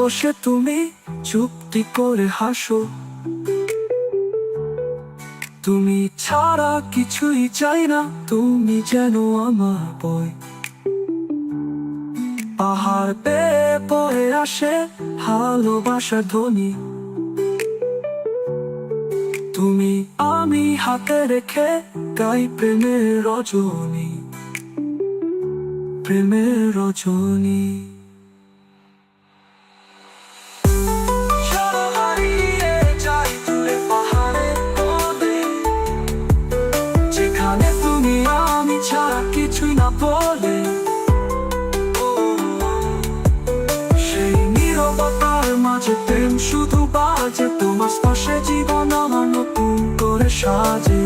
বসে তুমি চুপটি করে হাসো। তুমি ছাড়া কিছুই চাই না, তুমি যেন আমার বই। পাহাড় বেয়ে বয়ে আসে ভালোবাসার ধ্বনি। তুমি আমি হাতে রেখে গাই প্রেমের রজনী, প্রেমের রজনী। যেখানে তুমি আমি ছাড়া কিছুই না বলে, সেই নীরবতার মাঝে প্রেম শুধু বাজে। তোমার স্পর্শে জীবন আমার নতুন করে সাজে।